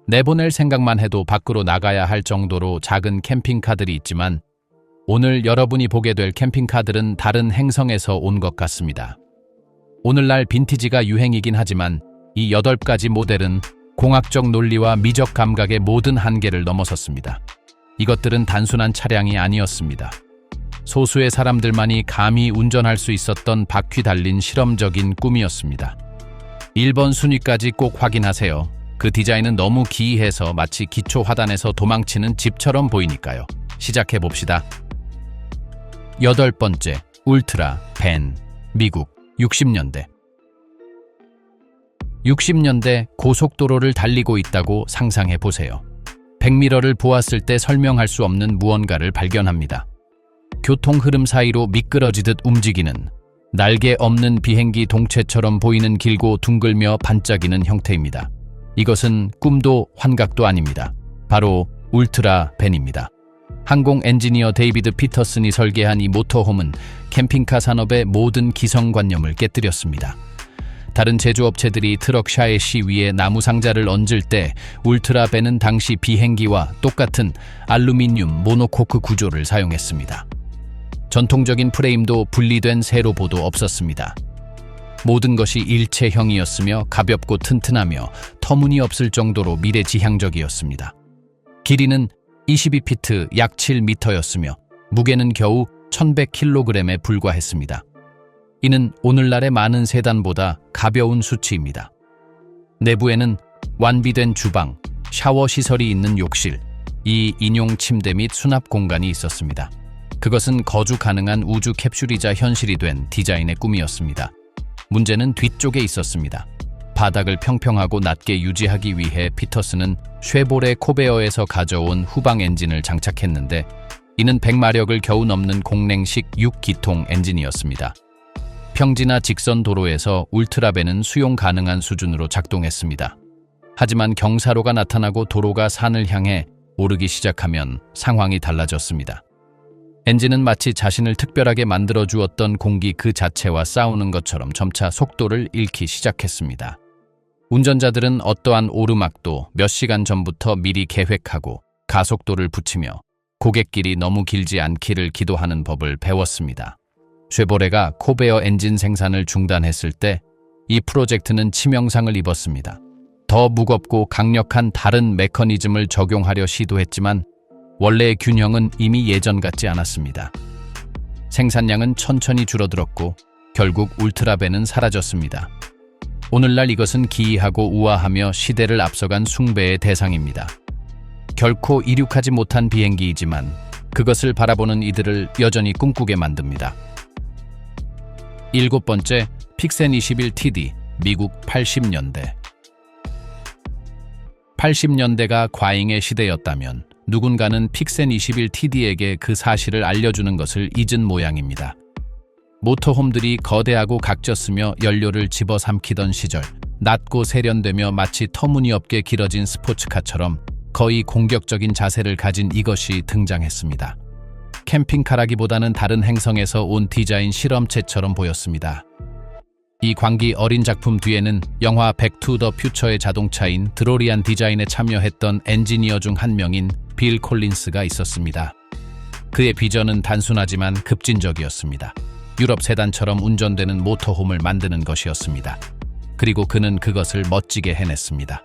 내보낼 생각만 해도 밖으로 나가야 할 정도로 작은 캠핑카들이 있지만 오늘 여러분이 보게 될 캠핑카들은 다른 행성에서 온 것 같습니다. 오늘날 빈티지가 유행이긴 하지만 이 8가지 모델은 공학적 논리와 미적 감각의 모든 한계를 넘어섰습니다. 이것들은 단순한 차량이 아니었습니다. 소수의 사람들만이 감히 운전할 수 있었던 바퀴 달린 실험적인 꿈이었습니다. 1번 순위까지 꼭 확인하세요. 그 디자인은 너무 기이해서 마치 기초 화단에서 도망치는 집처럼 보이니까요. 시작해봅시다. 8번째, 울트라 벤, 미국 60년대. 60년대 고속도로를 달리고 있다고 상상해보세요. 백미러를 보았을 때 설명할 수 없는 무언가를 발견합니다. 교통 흐름 사이로 미끄러지듯 움직이는 날개 없는 비행기 동체처럼 보이는 길고 둥글며 반짝이는 형태입니다. 이것은 꿈도 환각도 아닙니다. 바로 울트라 벤입니다. 항공 엔지니어 데이비드 피터슨이 설계한 이 모터홈은 캠핑카 산업의 모든 기성관념을 깨뜨렸습니다. 다른 제조업체들이 트럭 샤에시 위에 나무 상자를 얹을 때 울트라 벤은 당시 비행기와 똑같은 알루미늄 모노코크 구조를 사용했습니다. 전통적인 프레임도 분리된 세로보도 없었습니다. 모든 것이 일체형이었으며 가볍고 튼튼하며 터무니없을 정도로 미래지향적이었습니다. 길이는 22피트 약 7m였으며 무게는 겨우 1100kg에 불과했습니다. 이는 오늘날의 많은 세단보다 가벼운 수치입니다. 내부에는 완비된 주방, 샤워 시설이 있는 욕실, 이 인용 침대 및 수납 공간이 있었습니다. 그것은 거주 가능한 우주 캡슐이자 현실이 된 디자인의 꿈이었습니다. 문제는 뒤쪽에 있었습니다. 바닥을 평평하고 낮게 유지하기 위해 피터슨은 쉐보레 코베어에서 가져온 후방 엔진을 장착했는데 이는 100마력을 겨우 넘는 공랭식 6기통 엔진이었습니다. 평지나 직선 도로에서 울트라벤은 수용 가능한 수준으로 작동했습니다. 하지만 경사로가 나타나고 도로가 산을 향해 오르기 시작하면 상황이 달라졌습니다. 엔진은 마치 자신을 특별하게 만들어주었던 공기 그 자체와 싸우는 것처럼 점차 속도를 잃기 시작했습니다. 운전자들은 어떠한 오르막도 몇 시간 전부터 미리 계획하고 가속도를 붙이며 고갯길이 너무 길지 않기를 기도하는 법을 배웠습니다. 쉐보레가 코베어 엔진 생산을 중단했을 때 이 프로젝트는 치명상을 입었습니다. 더 무겁고 강력한 다른 메커니즘을 적용하려 시도했지만 원래의 균형은 이미 예전 같지 않았습니다. 생산량은 천천히 줄어들었고 결국 울트라벤은 사라졌습니다. 오늘날 이것은 기이하고 우아하며 시대를 앞서간 숭배의 대상입니다. 결코 이륙하지 못한 비행기이지만 그것을 바라보는 이들을 여전히 꿈꾸게 만듭니다. 7번째, 픽센 21TD, 미국 80년대. 80년대가 과잉의 시대였다면 누군가는 픽센 21TD에게 그 사실을 알려주는 것을 잊은 모양입니다. 모터홈들이 거대하고 각졌으며 연료를 집어삼키던 시절, 낮고 세련되며 마치 터무니없게 길어진 스포츠카처럼 거의 공격적인 자세를 가진 이것이 등장했습니다. 캠핑카라기보다는 다른 행성에서 온 디자인 실험체처럼 보였습니다. 이 광기 어린 작품 뒤에는 영화 백 투 더 퓨처의 자동차인 드로리안 디자인에 참여했던 엔지니어 중 한 명인 빌 콜린스가 있었습니다. 그의 비전은 단순하지만 급진적이었습니다. 유럽 세단처럼 운전되는 모터홈을 만드는 것이었습니다. 그리고 그는 그것을 멋지게 해냈습니다.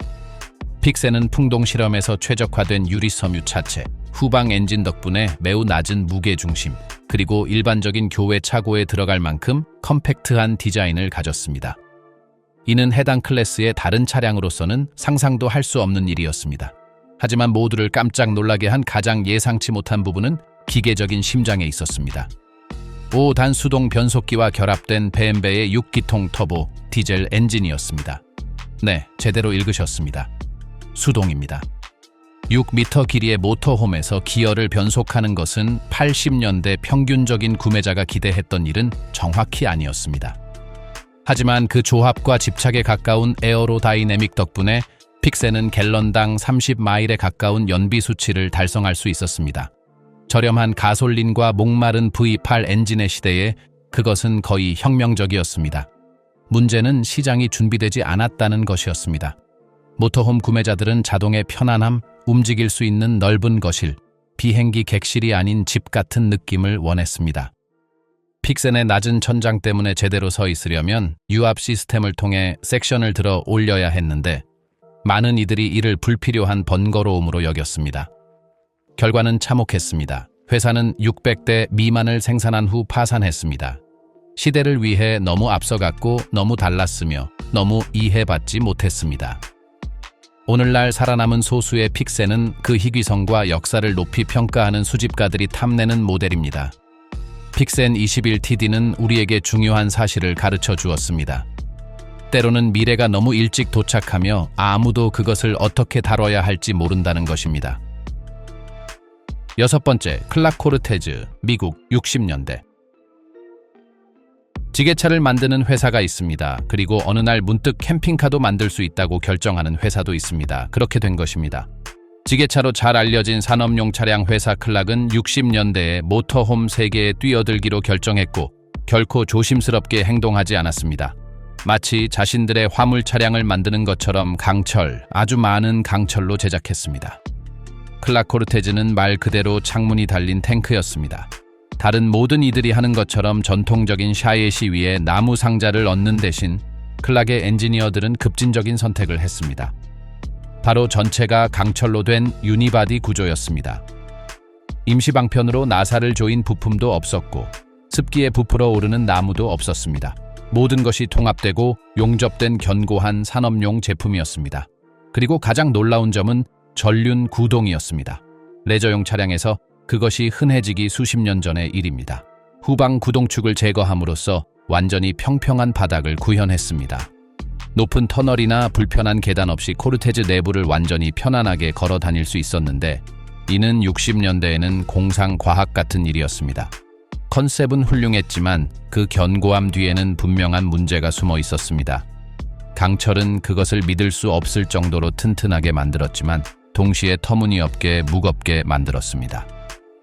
픽센은 풍동 실험에서 최적화된 유리섬유 차체, 후방 엔진 덕분에 매우 낮은 무게중심, 그리고 일반적인 교외 차고에 들어갈 만큼 컴팩트한 디자인을 가졌습니다. 이는 해당 클래스의 다른 차량으로서는 상상도 할 수 없는 일이었습니다. 하지만 모두를 깜짝 놀라게 한 가장 예상치 못한 부분은 기계적인 심장에 있었습니다. 5단 수동 변속기와 결합된 BMW의 6기통 터보 디젤 엔진이었습니다. 네, 제대로 읽으셨습니다. 수동입니다. 6m 길이의 모터홈에서 기어를 변속하는 것은 80년대 평균적인 구매자가 기대했던 일은 정확히 아니었습니다. 하지만 그 조합과 집착에 가까운 에어로다이내믹 덕분에 픽센은 갤런당 30마일에 가까운 연비 수치를 달성할 수 있었습니다. 저렴한 가솔린과 목마른 V8 엔진의 시대에 그것은 거의 혁명적이었습니다. 문제는 시장이 준비되지 않았다는 것이었습니다. 모터홈 구매자들은 자동의 편안함, 움직일 수 있는 넓은 거실, 비행기 객실이 아닌 집 같은 느낌을 원했습니다. 픽센의 낮은 천장 때문에 제대로 서 있으려면 유압 시스템을 통해 섹션을 들어 올려야 했는데 많은 이들이 이를 불필요한 번거로움으로 여겼습니다. 결과는 참혹했습니다. 회사는 600대 미만을 생산한 후 파산했습니다. 시대를 위해 너무 앞서갔고 너무 달랐으며 너무 이해받지 못했습니다. 오늘날 살아남은 소수의 픽센은 그 희귀성과 역사를 높이 평가하는 수집가들이 탐내는 모델입니다. 픽센 21TD는 우리에게 중요한 사실을 가르쳐 주었습니다. 때로는 미래가 너무 일찍 도착하며 아무도 그것을 어떻게 다뤄야 할지 모른다는 것입니다. 6번째, 클락 코르테즈, 미국 60년대. 지게차를 만드는 회사가 있습니다. 그리고 어느 날 문득 캠핑카도 만들 수 있다고 결정하는 회사도 있습니다. 그렇게 된 것입니다. 지게차로 잘 알려진 산업용 차량 회사 클락은 60년대에 모터홈 세계에 뛰어들기로 결정했고 결코 조심스럽게 행동하지 않았습니다. 마치 자신들의 화물 차량을 만드는 것처럼 아주 많은 강철로 제작했습니다. 클락 코르테즈는 말 그대로 창문이 달린 탱크였습니다. 다른 모든 이들이 하는 것처럼 전통적인 샤예시 위에 나무 상자를 얹는 대신 클락의 엔지니어들은 급진적인 선택을 했습니다. 바로 전체가 강철로 된 유니바디 구조였습니다. 임시방편으로 나사를 조인 부품도 없었고 습기에 부풀어 오르는 나무도 없었습니다. 모든 것이 통합되고 용접된 견고한 산업용 제품이었습니다. 그리고 가장 놀라운 점은 전륜 구동이었습니다. 레저용 차량에서 그것이 흔해지기 수십 년 전의 일입니다. 후방 구동축을 제거함으로써 완전히 평평한 바닥을 구현했습니다. 높은 터널이나 불편한 계단 없이 코르테즈 내부를 완전히 편안하게 걸어 다닐 수 있었는데 이는 60년대에는 공상 과학 같은 일이었습니다. 컨셉은 훌륭했지만 그 견고함 뒤에는 분명한 문제가 숨어 있었습니다. 강철은 그것을 믿을 수 없을 정도로 튼튼하게 만들었지만 동시에 터무니없게 무겁게 만들었습니다.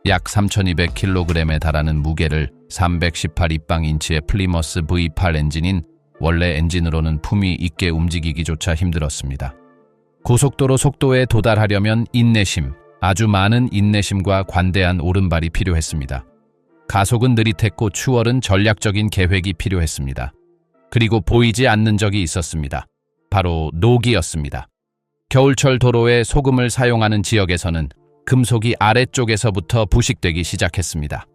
약 3200kg에 달하는 무게를 318 입방인치의 플리머스 V8 엔진인 원래 엔진으로는 품위 있게 움직이기조차 힘들었습니다. 고속도로 속도에 도달하려면 인내심, 아주 많은 인내심과 관대한 오른발이 필요했습니다. 가속은 느릿했고 추월은 전략적인 계획이 필요했습니다. 그리고 보이지 않는 적이 있었습니다. 바로 녹이었습니다. 겨울철 도로에 소금을 사용하는 지역에서는 금속이 아래쪽에서부터 부식되기 시작했습니다.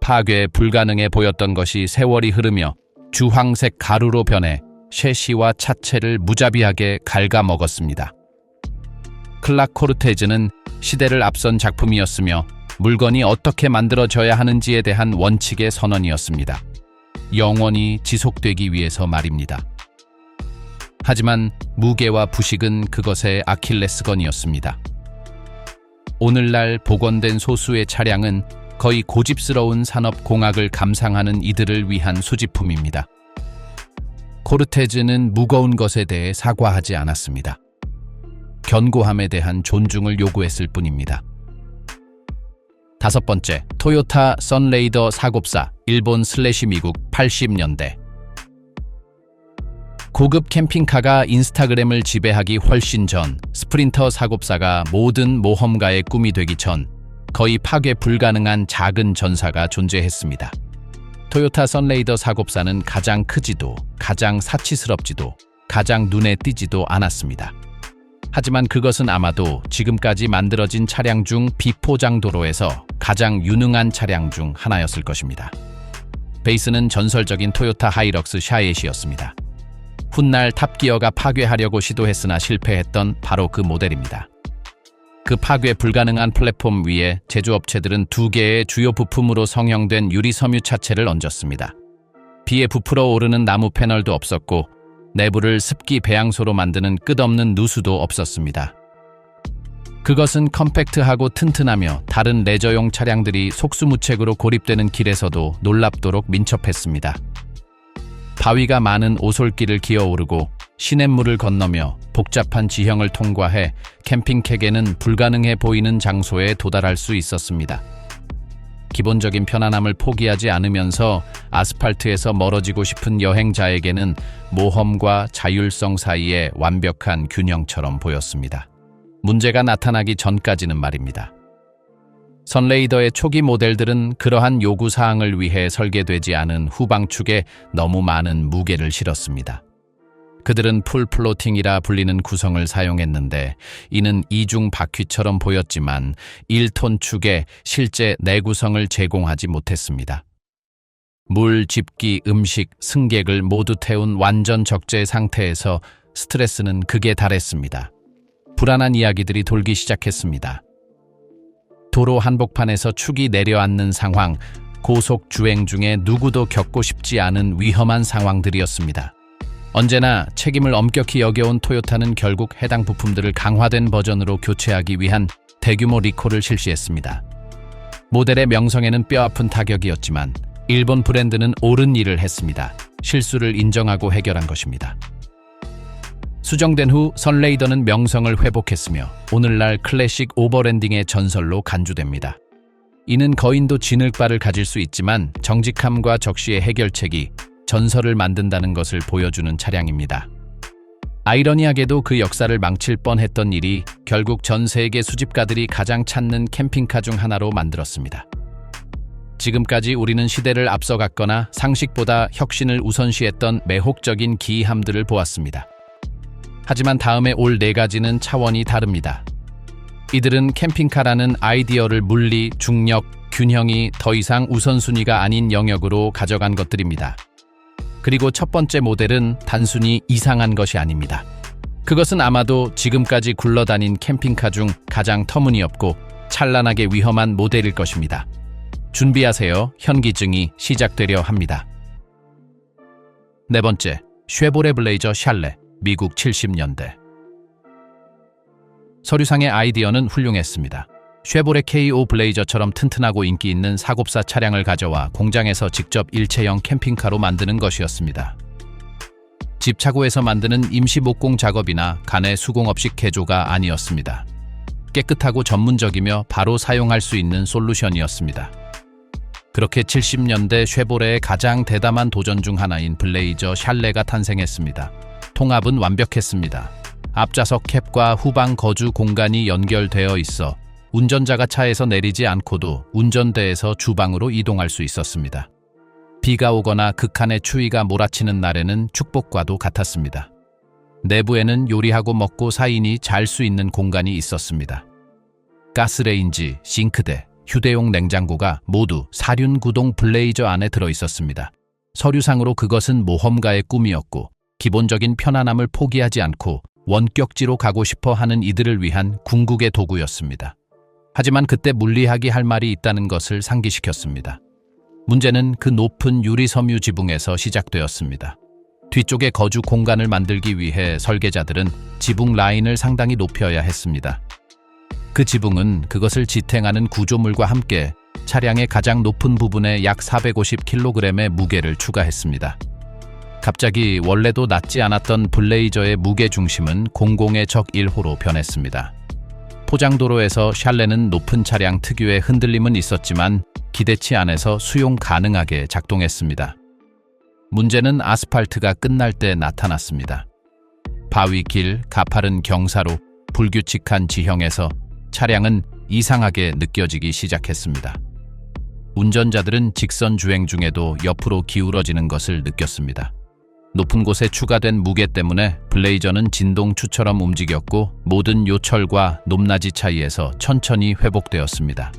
파괴 불가능해 보였던 것이 세월이 흐르며 주황색 가루로 변해 셰시와 차체를 무자비하게 갉아먹었습니다. 클락 코르테즈는 시대를 앞선 작품이었으며 물건이 어떻게 만들어져야 하는지에 대한 원칙의 선언이었습니다. 영원히 지속되기 위해서 말입니다. 하지만 무게와 부식은 그것의 아킬레스건이었습니다. 오늘날 복원된 소수의 차량은 거의 고집스러운 산업 공학을 감상하는 이들을 위한 수집품입니다. 코르테즈는 무거운 것에 대해 사과하지 않았습니다. 견고함에 대한 존중을 요구했을 뿐입니다. 5번째, 토요타 선레이더 사곱사, 일본 / 미국 80년대. 고급 캠핑카가 인스타그램을 지배하기 훨씬 전 스프린터 사곱사가 모든 모험가의 꿈이 되기 전 거의 파괴 불가능한 작은 전사가 존재했습니다. 토요타 선레이더 사곱사는 가장 크지도 가장 사치스럽지도 가장 눈에 띄지도 않았습니다. 하지만 그것은 아마도 지금까지 만들어진 차량 중 비포장 도로에서 가장 유능한 차량 중 하나였을 것입니다. 베이스는 전설적인 토요타 하이럭스 샤예시였습니다. 훗날 탑기어가 파괴하려고 시도했으나 실패했던 바로 그 모델입니다. 그 파괴 불가능한 플랫폼 위에 제조업체들은 2개의 주요 부품으로 성형된 유리 섬유 차체를 얹었습니다. 비에 부풀어 오르는 나무 패널도 없었고 내부를 습기 배양소로 만드는 끝없는 누수도 없었습니다. 그것은 컴팩트하고 튼튼하며 다른 레저용 차량들이 속수무책으로 고립되는 길에서도 놀랍도록 민첩했습니다. 바위가 많은 오솔길을 기어오르고 시냇물을 건너며 복잡한 지형을 통과해 캠핑객에는 불가능해 보이는 장소에 도달할 수 있었습니다. 기본적인 편안함을 포기하지 않으면서 아스팔트에서 멀어지고 싶은 여행자에게는 모험과 자율성 사이의 완벽한 균형처럼 보였습니다. 문제가 나타나기 전까지는 말입니다. 선레이더의 초기 모델들은 그러한 요구사항을 위해 설계되지 않은 후방축에 너무 많은 무게를 실었습니다. 그들은 풀 플로팅이라 불리는 구성을 사용했는데 이는 이중 바퀴처럼 보였지만 1톤 축에 실제 내구성을 제공하지 못했습니다. 물, 집기, 음식, 승객을 모두 태운 완전 적재 상태에서 스트레스는 극에 달했습니다. 불안한 이야기들이 돌기 시작했습니다. 도로 한복판에서 축이 내려앉는 상황, 고속 주행 중에 누구도 겪고 싶지 않은 위험한 상황들이었습니다. 언제나 책임을 엄격히 여겨온 토요타는 결국 해당 부품들을 강화된 버전으로 교체하기 위한 대규모 리콜을 실시했습니다. 모델의 명성에는 뼈아픈 타격이었지만 일본 브랜드는 옳은 일을 했습니다. 실수를 인정하고 해결한 것입니다. 수정된 후 선레이더는 명성을 회복했으며 오늘날 클래식 오버랜딩의 전설로 간주됩니다. 이는 거인도 진흙발을 가질 수 있지만 정직함과 적시의 해결책이 전설을 만든다는 것을 보여주는 차량입니다. 아이러니하게도 그 역사를 망칠 뻔했던 일이 결국 전 세계 수집가들이 가장 찾는 캠핑카 중 하나로 만들었습니다. 지금까지 우리는 시대를 앞서갔거나 상식보다 혁신을 우선시했던 매혹적인 기이함들을 보았습니다. 하지만 다음에 올 4가지는 차원이 다릅니다. 이들은 캠핑카라는 아이디어를 물리, 중력, 균형이 더 이상 우선순위가 아닌 영역으로 가져간 것들입니다. 그리고 첫 번째 모델은 단순히 이상한 것이 아닙니다. 그것은 아마도 지금까지 굴러다닌 캠핑카 중 가장 터무니없고 찬란하게 위험한 모델일 것입니다. 준비하세요. 현기증이 시작되려 합니다. 네 번째, 쉐보레 블레이저 샬레, 미국 70년대. 서류상의 아이디어는 훌륭했습니다. 쉐보레 KO 블레이저처럼 튼튼하고 인기 있는 사곱사 차량을 가져와 공장에서 직접 일체형 캠핑카로 만드는 것이었습니다. 집 차고에서 만드는 임시 목공 작업이나 간의 수공업식 개조가 아니었습니다. 깨끗하고 전문적이며 바로 사용할 수 있는 솔루션이었습니다. 그렇게 70년대 쉐보레의 가장 대담한 도전 중 하나인 블레이저 샬레가 탄생했습니다. 통합은 완벽했습니다. 앞좌석 캡과 후방 거주 공간이 연결되어 있어 운전자가 차에서 내리지 않고도 운전대에서 주방으로 이동할 수 있었습니다. 비가 오거나 극한의 추위가 몰아치는 날에는 축복과도 같았습니다. 내부에는 요리하고 먹고 4인이 잘 수 있는 공간이 있었습니다. 가스레인지, 싱크대, 휴대용 냉장고가 모두 사륜구동 블레이저 안에 들어있었습니다. 서류상으로 그것은 모험가의 꿈이었고 기본적인 편안함을 포기하지 않고 원격지로 가고 싶어 하는 이들을 위한 궁극의 도구였습니다. 하지만 그때 물리학이 할 말이 있다는 것을 상기시켰습니다. 문제는 그 높은 유리섬유 지붕에서 시작되었습니다. 뒤쪽에 거주 공간을 만들기 위해 설계자들은 지붕 라인을 상당히 높여야 했습니다. 그 지붕은 그것을 지탱하는 구조물과 함께 차량의 가장 높은 부분에 약 450kg의 무게를 추가했습니다. 갑자기 원래도 낮지 않았던 블레이저의 무게 중심은 공공의 적 1호로 변했습니다. 포장도로에서 샬레는 높은 차량 특유의 흔들림은 있었지만 기대치 안에서 수용 가능하게 작동했습니다. 문제는 아스팔트가 끝날 때 나타났습니다. 바위 길, 가파른 경사로 불규칙한 지형에서 차량은 이상하게 느껴지기 시작했습니다. 운전자들은 직선 주행 중에도 옆으로 기울어지는 것을 느꼈습니다. 높은 곳에 추가된 무게 때문에 블레이저는 진동추처럼 움직였고 모든 요철과 높낮이 차이에서 천천히 회복되었습니다.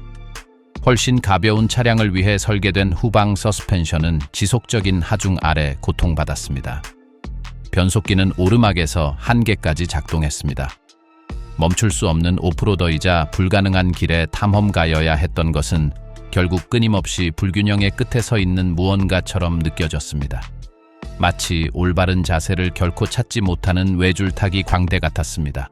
훨씬 가벼운 차량을 위해 설계된 후방 서스펜션은 지속적인 하중 아래 고통받았습니다. 변속기는 오르막에서 한계까지 작동했습니다. 멈출 수 없는 오프로더이자 불가능한 길에 탐험가여야 했던 것은 결국 끊임없이 불균형의 끝에 서 있는 무언가처럼 느껴졌습니다. 마치 올바른 자세를 결코 찾지 못하는 외줄타기 광대 같았습니다.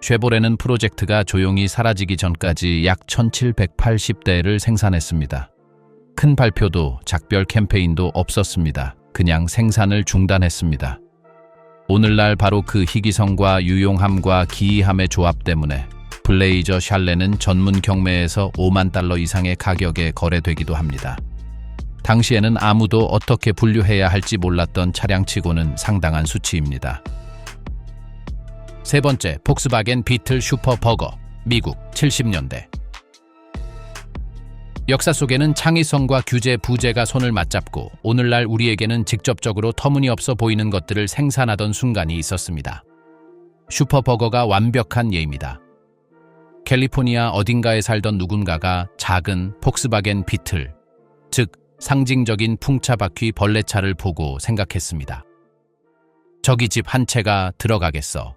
쉐보레는 프로젝트가 조용히 사라지기 전까지 약 1780대를 생산했습니다. 큰 발표도 작별 캠페인도 없었습니다. 그냥 생산을 중단했습니다. 오늘날 바로 그 희귀성과 유용함과 기이함의 조합 때문에 블레이저 샬레는 전문 경매에서 5만 달러 이상의 가격에 거래되기도 합니다. 당시에는 아무도 어떻게 분류해야 할지 몰랐던 차량치고는 상당한 수치입니다. 세 번째, 폭스바겐 비틀 슈퍼버거, 미국 70년대. 역사 속에는 창의성과 규제, 부재가 손을 맞잡고 오늘날 우리에게는 직접적으로 터무니없어 보이는 것들을 생산하던 순간이 있었습니다. 슈퍼버거가 완벽한 예입니다. 캘리포니아 어딘가에 살던 누군가가 작은 폭스바겐 비틀, 즉 상징적인 풍차바퀴 벌레차를 보고 생각했습니다. 저기 집 한 채가 들어가겠어.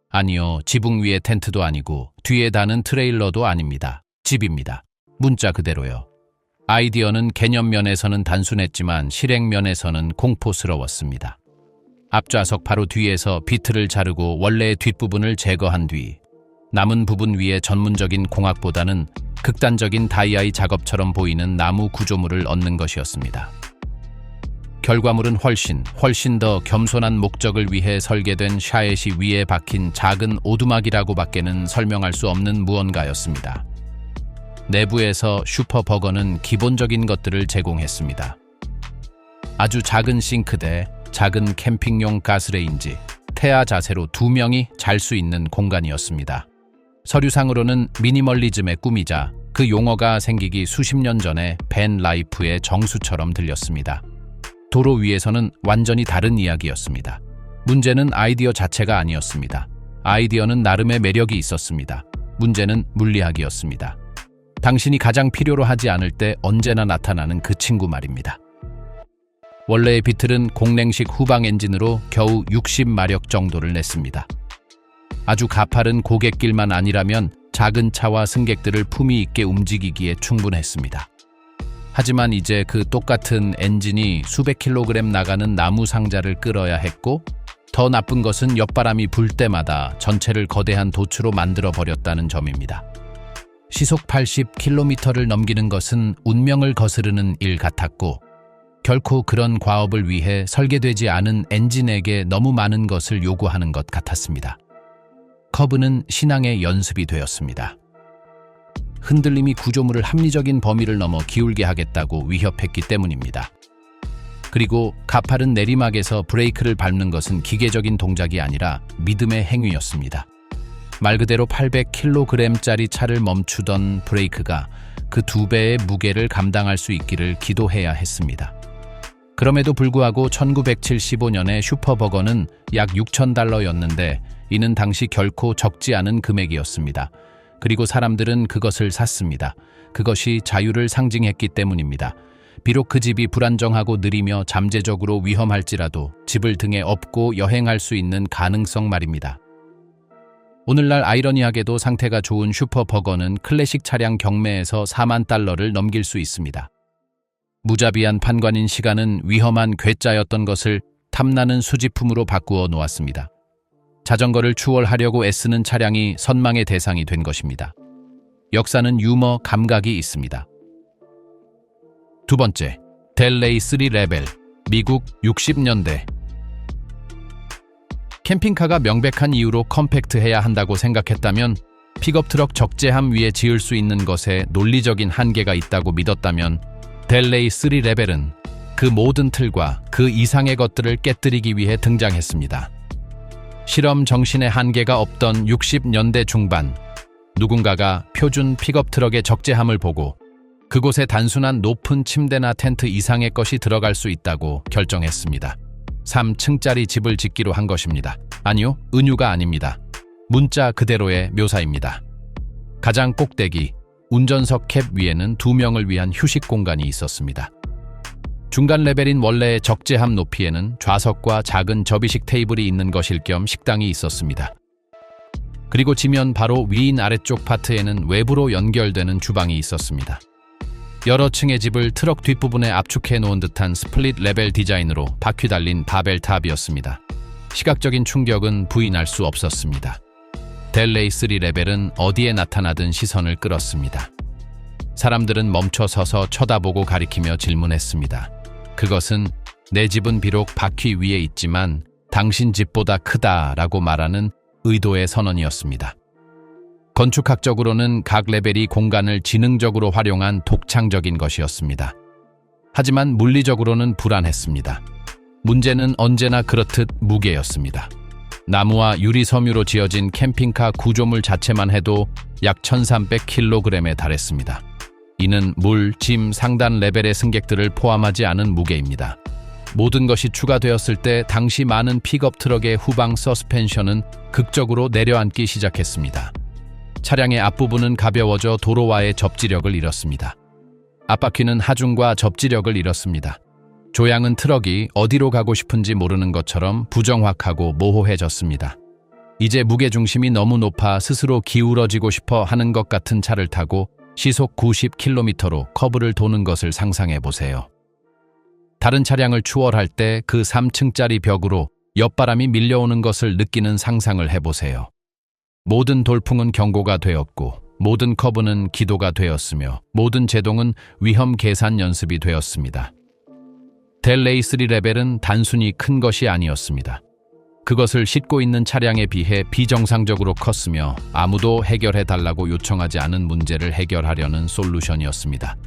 아니요, 지붕 위에 텐트도 아니고 뒤에 다는 트레일러도 아닙니다. 집입니다. 문자 그대로요. 아이디어는 개념 면에서는 단순했지만 실행 면에서는 공포스러웠습니다. 앞좌석 바로 뒤에서 비틀을 자르고 원래의 뒷부분을 제거한 뒤 남은 부분 위에 전문적인 공학보다는 극단적인 DIY 작업처럼 보이는 나무 구조물을 얻는 것이었습니다. 결과물은 훨씬 더 겸손한 목적을 위해 설계된 샤엣이 위에 박힌 작은 오두막이라고 밖에는 설명할 수 없는 무언가였습니다. 내부에서 슈퍼버거는 기본적인 것들을 제공했습니다. 아주 작은 싱크대, 작은 캠핑용 가스레인지, 태아 자세로 2명이 잘 수 있는 공간이었습니다. 서류상으로는 미니멀리즘의 꿈이자 그 용어가 생기기 수십 년 전에 밴 라이프의 정수처럼 들렸습니다. 도로 위에서는 완전히 다른 이야기였습니다. 문제는 아이디어 자체가 아니었습니다. 아이디어는 나름의 매력이 있었습니다. 문제는 물리학이었습니다. 당신이 가장 필요로 하지 않을 때 언제나 나타나는 그 친구 말입니다. 원래의 비틀은 공랭식 후방 엔진으로 겨우 60마력 정도를 냈습니다. 아주 가파른 고갯길만 아니라면 작은 차와 승객들을 품위 있게 움직이기에 충분했습니다. 하지만 이제 그 똑같은 엔진이 수백 킬로그램 나가는 나무 상자를 끌어야 했고, 더 나쁜 것은 옆바람이 불 때마다 전체를 거대한 돛으로 만들어버렸다는 점입니다. 시속 80km를 넘기는 것은 운명을 거스르는 일 같았고, 결코 그런 과업을 위해 설계되지 않은 엔진에게 너무 많은 것을 요구하는 것 같았습니다. 커브는 신앙의 연습이 되었습니다. 흔들림이 구조물을 합리적인 범위를 넘어 기울게 하겠다고 위협했기 때문입니다. 그리고 가파른 내리막에서 브레이크를 밟는 것은 기계적인 동작이 아니라 믿음의 행위였습니다. 말 그대로 800kg짜리 차를 멈추던 브레이크가 그 2배의 무게를 감당할 수 있기를 기도해야 했습니다. 그럼에도 불구하고 1975년에 슈퍼버거는 약 $6,000였는데 이는 당시 결코 적지 않은 금액이었습니다. 그리고 사람들은 그것을 샀습니다. 그것이 자유를 상징했기 때문입니다. 비록 그 집이 불안정하고 느리며 잠재적으로 위험할지라도 집을 등에 업고 여행할 수 있는 가능성 말입니다. 오늘날 아이러니하게도 상태가 좋은 슈퍼버거는 클래식 차량 경매에서 4만 달러를 넘길 수 있습니다. 무자비한 판관인 시간은 위험한 괴짜였던 것을 탐나는 수집품으로 바꾸어 놓았습니다. 자전거를 추월하려고 애쓰는 차량이 선망의 대상이 된 것입니다. 역사는 유머 감각이 있습니다. 두 번째, 델레이 3 레벨, 미국 60년대. 캠핑카가 명백한 이유로 컴팩트해야 한다고 생각했다면, 픽업트럭 적재함 위에 지을 수 있는 것에 논리적인 한계가 있다고 믿었다면, 델레이 3 레벨은 그 모든 틀과 그 이상의 것들을 깨뜨리기 위해 등장했습니다. 실험 정신의 한계가 없던 60년대 중반, 누군가가 표준 픽업트럭의 적재함을 보고 그곳에 단순한 높은 침대나 텐트 이상의 것이 들어갈 수 있다고 결정했습니다. 3층짜리 집을 짓기로 한 것입니다. 아니요, 은유가 아닙니다. 문자 그대로의 묘사입니다. 가장 꼭대기, 운전석 캡 위에는 2명을 위한 휴식 공간이 있었습니다. 중간 레벨인 원래의 적재함 높이에는 좌석과 작은 접이식 테이블이 있는 것일 겸 식당이 있었습니다. 그리고 지면 바로 위인 아래쪽 파트에는 외부로 연결되는 주방이 있었습니다. 여러 층의 집을 트럭 뒷부분에 압축해 놓은 듯한 스플릿 레벨 디자인으로 바퀴 달린 바벨탑이었습니다. 시각적인 충격은 부인할 수 없었습니다. 델레이 3 레벨은 어디에 나타나든 시선을 끌었습니다. 사람들은 멈춰 서서 쳐다보고 가리키며 질문했습니다. 그것은 내 집은 비록 바퀴 위에 있지만 당신 집보다 크다라고 말하는 의도의 선언이었습니다. 건축학적으로는 각 레벨이 공간을 지능적으로 활용한 독창적인 것이었습니다. 하지만 물리적으로는 불안했습니다. 문제는 언제나 그렇듯 무게였습니다. 나무와 유리 섬유로 지어진 캠핑카 구조물 자체만 해도 약 1300kg에 달했습니다. 이는 물, 짐, 상단 레벨의 승객들을 포함하지 않은 무게입니다. 모든 것이 추가되었을 때 당시 많은 픽업 트럭의 후방 서스펜션은 극적으로 내려앉기 시작했습니다. 차량의 앞부분은 가벼워져 도로와의 접지력을 잃었습니다. 앞바퀴는 하중과 접지력을 잃었습니다. 조향은 트럭이 어디로 가고 싶은지 모르는 것처럼 부정확하고 모호해졌습니다. 이제 무게중심이 너무 높아 스스로 기울어지고 싶어 하는 것 같은 차를 타고 시속 90km로 커브를 도는 것을 상상해 보세요. 다른 차량을 추월할 때 그 3층짜리 벽으로 옆바람이 밀려오는 것을 느끼는 상상을 해보세요. 모든 돌풍은 경고가 되었고 모든 커브는 기도가 되었으며 모든 제동은 위험 계산 연습이 되었습니다. 델 A3 레벨은 단순히 큰 것이 아니었습니다. 그것을 싣고 있는 차량에 비해 비정상적으로 컸으며 아무도 해결해달라고 요청하지 않은 문제를 해결하려는 솔루션이었습니다.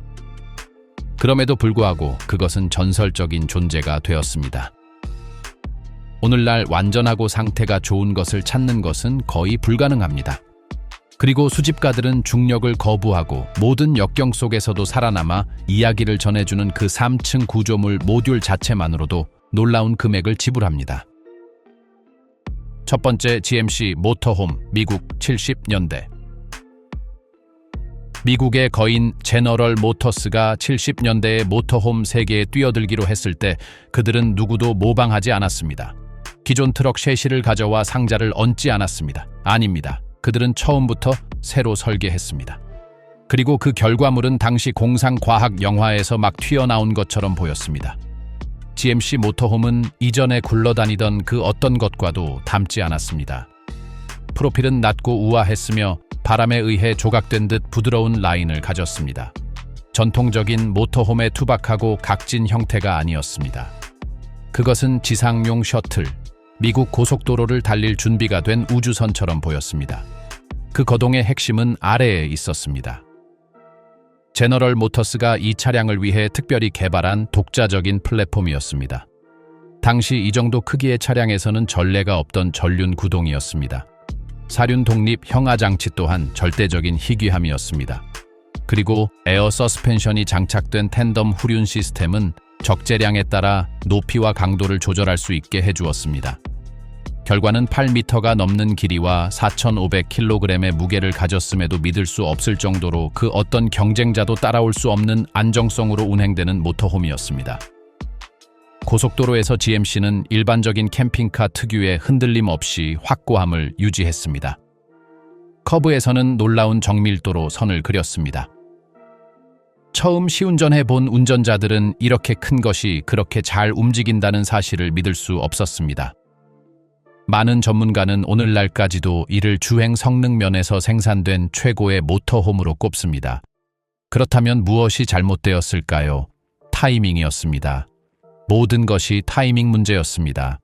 그럼에도 불구하고 그것은 전설적인 존재가 되었습니다. 오늘날 완전하고 상태가 좋은 것을 찾는 것은 거의 불가능합니다. 그리고 수집가들은 중력을 거부하고 모든 역경 속에서도 살아남아 이야기를 전해주는 그 3층 구조물 모듈 자체만으로도 놀라운 금액을 지불합니다. 첫 번째, GMC 모터홈, 미국 70년대. 미국의 거인 제너럴 모터스가 70년대에 모터홈 세계에 뛰어들기로 했을 때 그들은 누구도 모방하지 않았습니다. 기존 트럭 셰시를 가져와 상자를 얹지 않았습니다. 아닙니다. 그들은 처음부터 새로 설계했습니다. 그리고 그 결과물은 당시 공상 과학 영화에서 막 튀어나온 것처럼 보였습니다. GMC 모터홈은 이전에 굴러다니던 그 어떤 것과도 닮지 않았습니다. 프로필은 낮고 우아했으며 바람에 의해 조각된 듯 부드러운 라인을 가졌습니다. 전통적인 모터홈의 투박하고 각진 형태가 아니었습니다. 그것은 지상용 셔틀, 미국 고속도로를 달릴 준비가 된 우주선처럼 보였습니다. 그 거동의 핵심은 아래에 있었습니다. 제너럴 모터스가 이 차량을 위해 특별히 개발한 독자적인 플랫폼이었습니다. 당시 이 정도 크기의 차량에서는 전례가 없던 전륜 구동이었습니다. 사륜 독립 형하 장치 또한 절대적인 희귀함이었습니다. 그리고 에어 서스펜션이 장착된 텐덤 후륜 시스템은 적재량에 따라 높이와 강도를 조절할 수 있게 해주었습니다. 결과는 8m가 넘는 길이와 4,500kg의 무게를 가졌음에도 믿을 수 없을 정도로 그 어떤 경쟁자도 따라올 수 없는 안정성으로 운행되는 모터홈이었습니다. 고속도로에서 GMC는 일반적인 캠핑카 특유의 흔들림 없이 확고함을 유지했습니다. 커브에서는 놀라운 정밀도로 선을 그렸습니다. 처음 시운전해 본 운전자들은 이렇게 큰 것이 그렇게 잘 움직인다는 사실을 믿을 수 없었습니다. 많은 전문가는 오늘날까지도 이를 주행 성능 면에서 생산된 최고의 모터홈으로 꼽습니다. 그렇다면 무엇이 잘못되었을까요? 타이밍이었습니다. 모든 것이 타이밍 문제였습니다.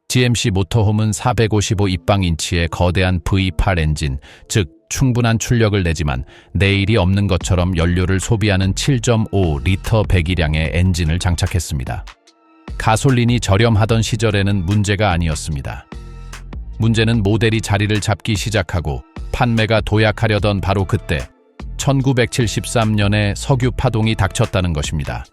GMC 모터홈은 455 입방인치의 거대한 V8 엔진, 즉 충분한 출력을 내지만 내일이 없는 것처럼 연료를 소비하는 7.5리터 배기량의 엔진을 장착했습니다. 가솔린이 저렴하던 시절에는 문제가 아니었습니다. 문제는 모델이 자리를 잡기 시작하고 판매가 도약하려던 바로 그때 1973년에 석유 파동이 닥쳤다는 것입니다.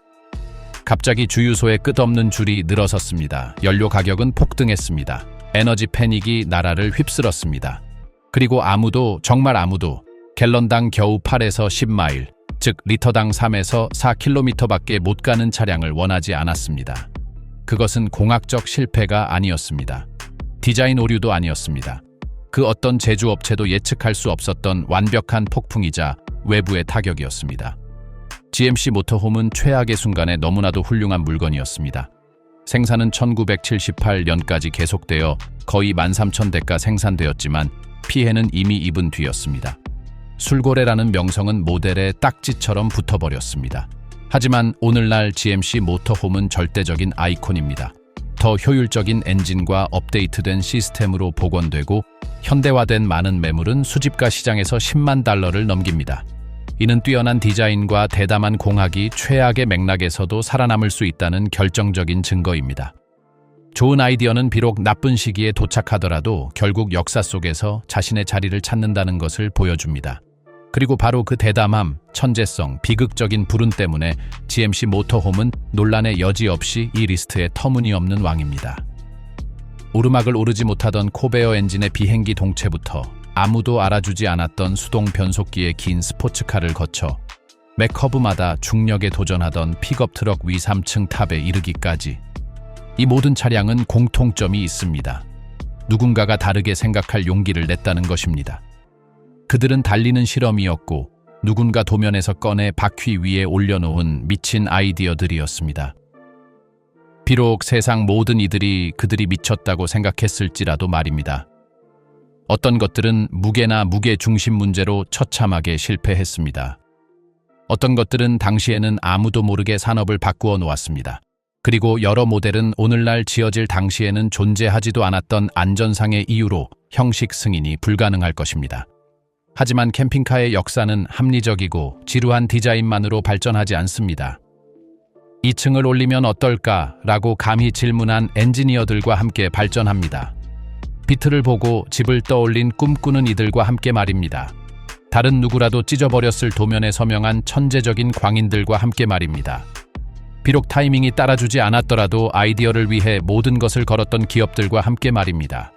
갑자기 주유소에 끝없는 줄이 늘어섰습니다. 연료 가격은 폭등했습니다. 에너지 패닉이 나라를 휩쓸었습니다. 그리고 아무도, 정말 아무도 갤런당 겨우 8에서 10마일, 즉 리터당 3에서 4km밖에 못 가는 차량을 원하지 않았습니다. 그것은 공학적 실패가 아니었습니다. 디자인 오류도 아니었습니다. 그 어떤 제조업체도 예측할 수 없었던 완벽한 폭풍이자 외부의 타격이었습니다. GMC 모터홈은 최악의 순간에 너무나도 훌륭한 물건이었습니다. 생산은 1978년까지 계속되어 거의 13,000대가 생산되었지만 피해는 이미 입은 뒤였습니다. 술고래라는 명성은 모델에 딱지처럼 붙어버렸습니다. 하지만 오늘날 GMC 모터홈은 절대적인 아이콘입니다. 더 효율적인 엔진과 업데이트된 시스템으로 복원되고 현대화된 많은 매물은 수집가 시장에서 10만 달러를 넘깁니다. 이는 뛰어난 디자인과 대담한 공학이 최악의 맥락에서도 살아남을 수 있다는 결정적인 증거입니다. 좋은 아이디어는 비록 나쁜 시기에 도착하더라도 결국 역사 속에서 자신의 자리를 찾는다는 것을 보여줍니다. 그리고 바로 그 대담함, 천재성, 비극적인 불운 때문에 GMC 모터홈은 논란의 여지 없이 이 리스트의 터무니없는 왕입니다. 오르막을 오르지 못하던 코베어 엔진의 비행기 동체부터 아무도 알아주지 않았던 수동 변속기의 긴 스포츠카를 거쳐 매 커브마다 중력에 도전하던 픽업 트럭 위 3층 탑에 이르기까지 이 모든 차량은 공통점이 있습니다. 누군가가 다르게 생각할 용기를 냈다는 것입니다. 그들은 달리는 실험이었고 누군가 도면에서 꺼내 바퀴 위에 올려놓은 미친 아이디어들이었습니다. 비록 세상 모든 이들이 그들이 미쳤다고 생각했을지라도 말입니다. 어떤 것들은 무게나 무게 중심 문제로 처참하게 실패했습니다. 어떤 것들은 당시에는 아무도 모르게 산업을 바꾸어 놓았습니다. 그리고 여러 모델은 오늘날 지어질 당시에는 존재하지도 않았던 안전상의 이유로 형식 승인이 불가능할 것입니다. 하지만 캠핑카의 역사는 합리적이고 지루한 디자인만으로 발전하지 않습니다. 2층을 올리면 어떨까? 라고 감히 질문한 엔지니어들과 함께 발전합니다. 비트를 보고 집을 떠올린 꿈꾸는 이들과 함께 말입니다. 다른 누구라도 찢어버렸을 도면에 서명한 천재적인 광인들과 함께 말입니다. 비록 타이밍이 따라주지 않았더라도 아이디어를 위해 모든 것을 걸었던 기업들과 함께 말입니다.